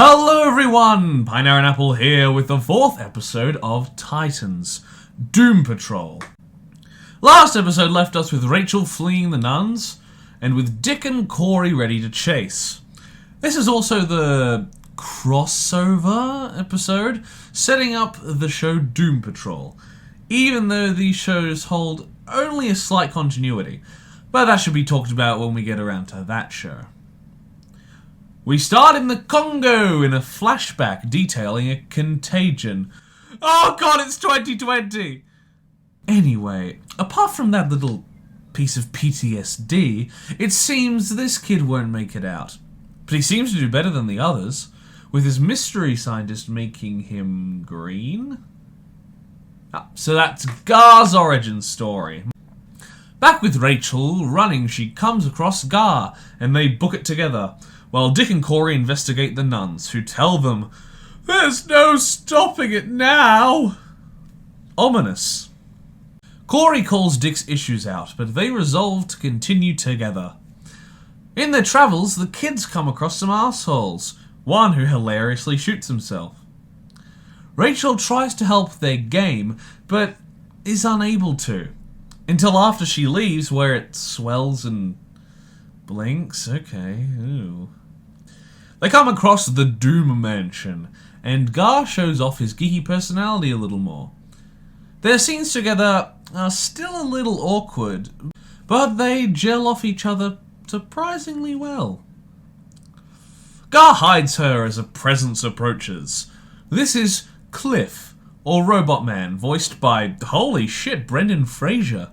Hello everyone! Pineaaronapple here with the 4th episode of Titans, Doom Patrol. Last episode left us with Rachel fleeing the nuns, and with Dick and Corey ready to chase. This is also the crossover episode, setting up the show Doom Patrol, even though these shows hold only a slight continuity, but that should be talked about when we get around to that show. We start in the Congo in a flashback detailing a contagion. Oh god, it's 2020! Anyway, apart from that little piece of PTSD, it seems this kid won't make it out. But he seems to do better than the others, with his mystery scientist making him green. So that's Gar's origin story. Back with Rachel running, she comes across Gar, and they book it together, while Dick and Corey investigate the nuns, who tell them, "There's no stopping it now!" Ominous. Corey calls Dick's issues out, but they resolve to continue together. In their travels, the kids come across some assholes, one who hilariously shoots himself. Rachel tries to help their game, but is unable to, until after she leaves, where it swells and blinks. Okay, ooh. They come across the Doom Mansion, and Gar shows off his geeky personality a little more. Their scenes together are still a little awkward, but they gel off each other surprisingly well. Gar hides her as a presence approaches. This is Cliff, or Robot Man, voiced by, holy shit, Brendan Fraser.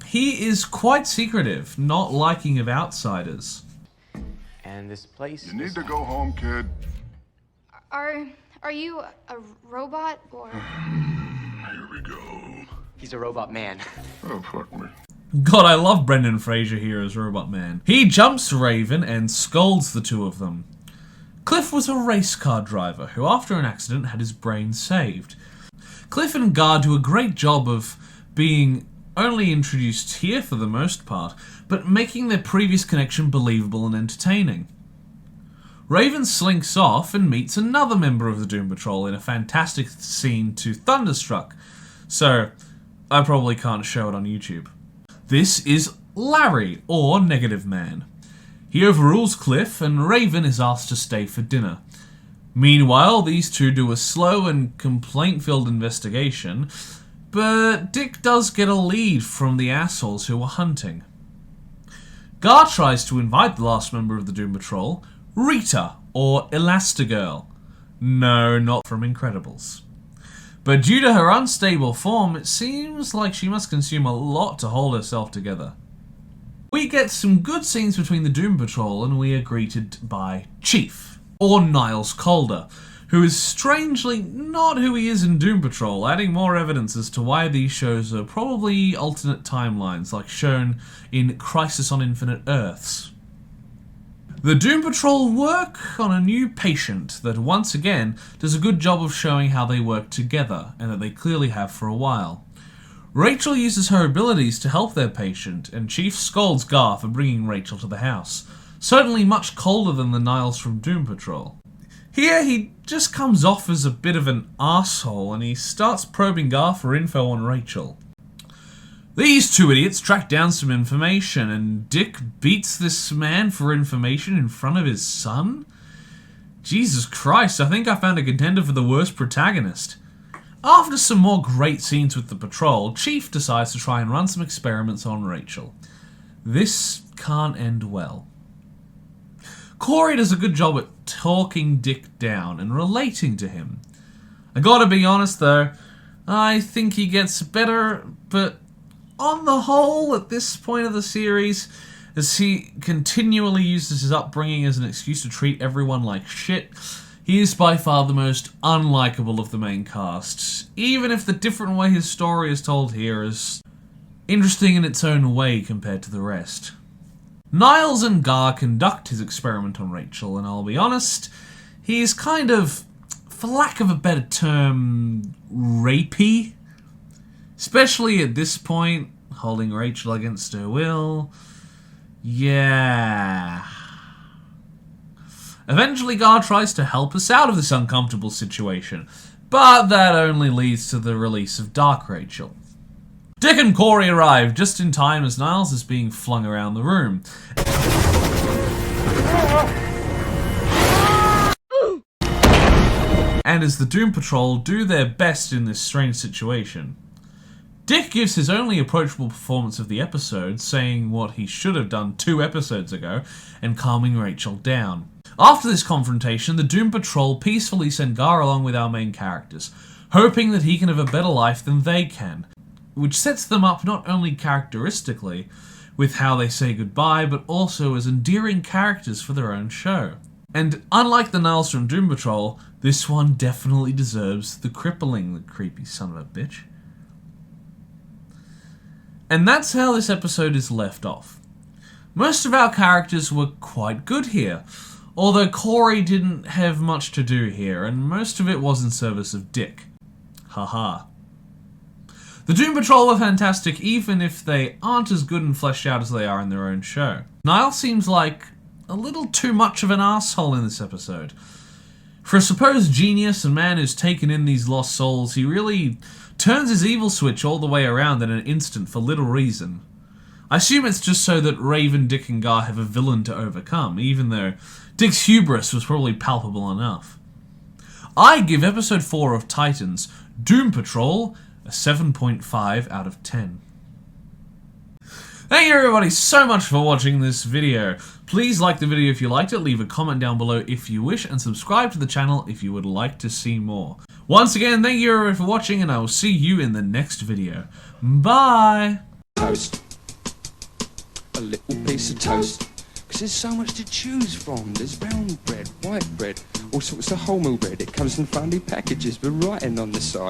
He is quite secretive, not liking of outsiders. And this place... You need to go home, kid. Are you a robot, or...? Here we go. He's a robot man. Oh, fuck me. God, I love Brendan Fraser here as Robot Man. He jumps Raven and scolds the two of them. Cliff was a race car driver who, after an accident, had his brain saved. Cliff and Gar do a great job of being only introduced here for the most part, but making their previous connection believable and entertaining. Raven slinks off and meets another member of the Doom Patrol in a fantastic scene to ThUnDeRsTrUcK, so I probably can't show it on YouTube. This is Larry, or Negative Man. He overrules Cliff, and Raven is asked to stay for dinner. Meanwhile, these two do a slow and complaint-filled investigation, but Dick does get a lead from the assholes who are hunting. Gar tries to invite the last member of the Doom Patrol, Rita, or Elastigirl. No, not from Incredibles. But due to her unstable form, it seems like she must consume a lot to hold herself together. We get some good scenes between the Doom Patrol, and we are greeted by Chief, or Niles Calder, who is strangely not who he is in Doom Patrol, adding more evidence as to why these shows are probably alternate timelines, like shown in Crisis on Infinite Earths. The Doom Patrol work on a new patient that once again does a good job of showing how they work together, and that they clearly have for a while. Rachel uses her abilities to help their patient, and Chief scolds Gar for bringing Rachel to the house, certainly much colder than the Niles from Doom Patrol. Here, he just comes off as a bit of an arsehole, and he starts probing Gar for info on Rachel. These two idiots track down some information, and Dick beats this man for information in front of his son? Jesus Christ, I think I found a contender for the worst protagonist. After some more great scenes with the patrol, Chief decides to try and run some experiments on Rachel. This can't end well. Corey does a good job at talking Dick down and relating to him. I gotta be honest though, I think he gets better, but on the whole, at this point of the series, as he continually uses his upbringing as an excuse to treat everyone like shit, he is by far the most unlikable of the main cast, even if the different way his story is told here is interesting in its own way compared to the rest. Niles and Gar conduct his experiment on Rachel, and I'll be honest, he's kind of, for lack of a better term, rapey. Especially at this point, holding Rachel against her will. Yeah. Eventually, Gar tries to help us out of this uncomfortable situation, but that only leads to the release of Dark Rachel. Dick and Corey arrive just in time as Niles is being flung around the room. And as the Doom Patrol do their best in this strange situation. Dick gives his only approachable performance of the episode, saying what he should have done 2 episodes ago and calming Rachel down. After this confrontation, the Doom Patrol peacefully send Gar along with our main characters, hoping that he can have a better life than they can, which sets them up not only characteristically with how they say goodbye, but also as endearing characters for their own show. And unlike the Niles from Doom Patrol, this one definitely deserves the crippling, the creepy son of a bitch. And that's how this episode is left off. Most of our characters were quite good here, although Corey didn't have much to do here, and most of it was in service of Dick. Haha. The Doom Patrol were fantastic even if they aren't as good and fleshed out as they are in their own show. Niles seems like a little too much of an asshole in this episode. For a supposed genius and man who's taken in these lost souls, he really turns his evil switch all the way around in an instant for little reason. I assume it's just so that Raven, Dick and Gar have a villain to overcome, even though Dick's hubris was probably palpable enough. I give episode 4 of Titans, Doom Patrol, a 7.5 out of 10. Thank you everybody so much for watching this video. Please like the video if you liked it, leave a comment down below if you wish, and subscribe to the channel if you would like to see more. Once again, thank you everybody for watching, and I will see you in the next video. Bye! Toast. A little piece of toast. Because there's so much to choose from. There's brown bread, white bread, all sorts of wholemeal bread. It comes in funny packages with writing on the side.